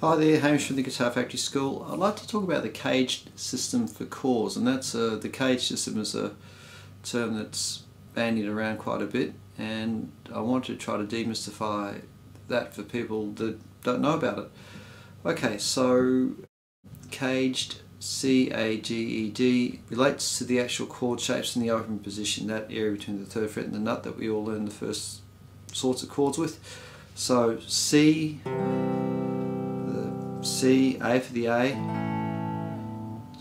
Hi there, Hamish from the Guitar Factory School. I'd like to talk about the CAGED system for chords, and that's the CAGED system is a term that's bandied around quite a bit, and I want to try to demystify that for people that don't know about it. Okay, so CAGED, C-A-G-E-D, relates to the actual chord shapes in the open position, that area between the third fret and the nut that we all learn the first sorts of chords with. So C, A for the A,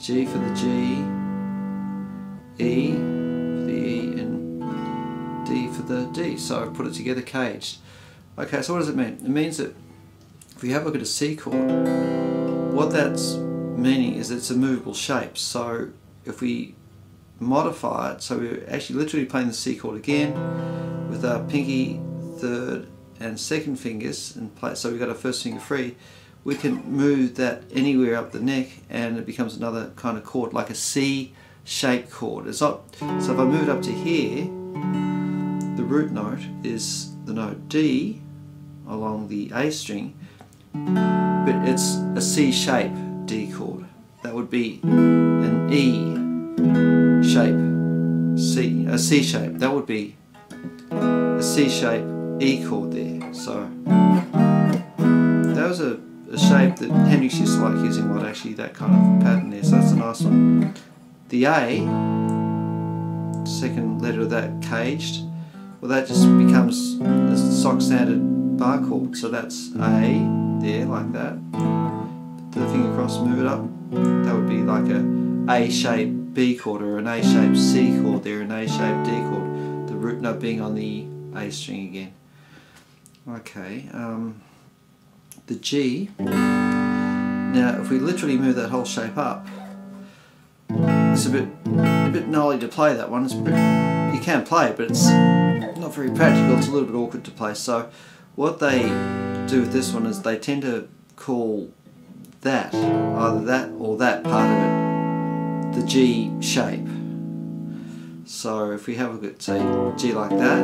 G for the G, E for the E, and D for the D. So I've put it together, CAGED. Okay, so what does it mean? It means that if we have a look at a C chord, what that's meaning is it's a movable shape. So if we modify it, so we're actually literally playing the C chord again with our pinky, third and second fingers, and play, so we've got our first finger free. We can move that anywhere up the neck and it becomes another kind of chord, like a C-shaped chord. It's not, so if I move it up to here, the root note is the note D along the A string, but it's a C-shape D chord. That would be an E shape C, a C shape. That would be a C shape E chord there. So that was a shape that Hendrix used to like using, what actually that kind of pattern there, so that's a nice one. The A, second letter of that, CAGED, well that just becomes a stock standard bar chord, so that's A there like that, put the finger across, move it up, that would be like a A-shaped B chord or an A-shaped C chord there, an A-shaped D chord, the root note being on the A string again. Okay, the G, now if we literally move that whole shape up, it's a bit gnarly to play that one. You can play it, but it's not very practical, it's a little bit awkward to play. So what they do with this one is they tend to call that, either that or that part of it, the G shape. So if we have a look at, say, G like that,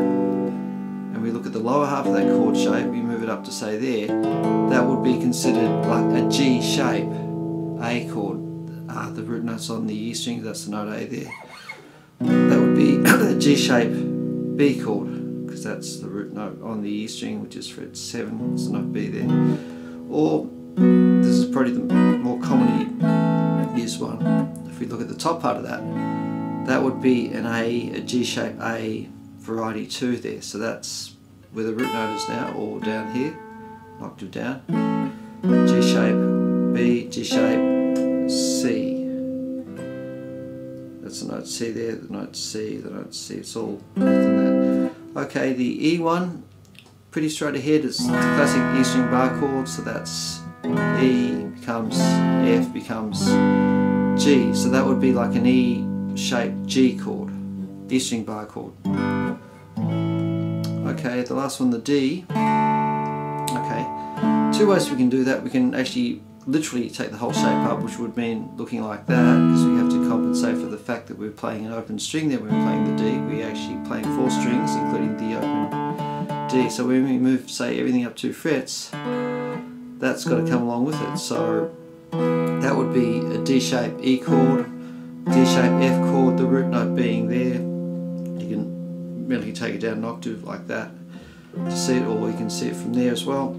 and we look at the lower half of that chord shape, we move it up to, say, there, that would be considered like a G shape A chord. The root note's on the E string, that's the note A there. That would be a G shape B chord, because that's the root note on the E string, which is fret 7, it's the note B there. Or, this is probably the more commonly used one, if we look at the top part of that, that would be an A, a G shape A variety 2 there, so that's where the root note is now, or down here, octave down, G shape, B, G shape, C. That's the note C there, the note C, the note C, it's all within that. Okay, the E one, pretty straight ahead, it's the classic E string bar chord, so that's E becomes F becomes G, so that would be like an E shaped G chord, E string bar chord. Okay, the last one, the D. Okay, two ways we can do that. We can actually literally take the whole shape up, which would mean looking like that, because we have to compensate for the fact that we're playing an open string there when we're playing the D. We're actually playing 4 strings, including the open D. So when we move, say, everything up 2 frets, that's got to come along with it. So that would be a D shape E chord, D shape F chord, the root note being there. You can really take it down an octave like that to see it, or you can see it from there as well.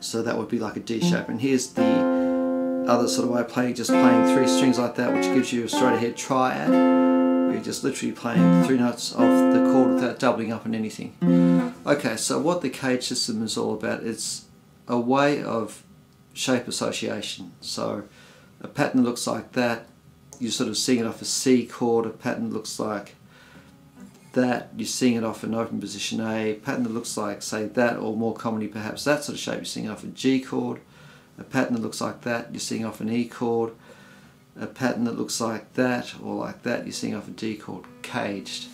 So that would be like a D shape, and here's the other sort of way of playing, just playing 3 strings like that, which gives you a straight ahead triad. You're just literally playing 3 notes of the chord without doubling up on anything. Okay, so what the CAGED system is all about, it's a way of shape association. So a pattern that looks like that, you sort of sing it off a C chord. A pattern that looks like that, you sing it off an open position A. Pattern that looks like, say, that, or more commonly perhaps that sort of shape, you sing off a G chord. A pattern that looks like that, you sing off an E chord. A pattern that looks like that, or like that, you sing off a D chord. CAGED.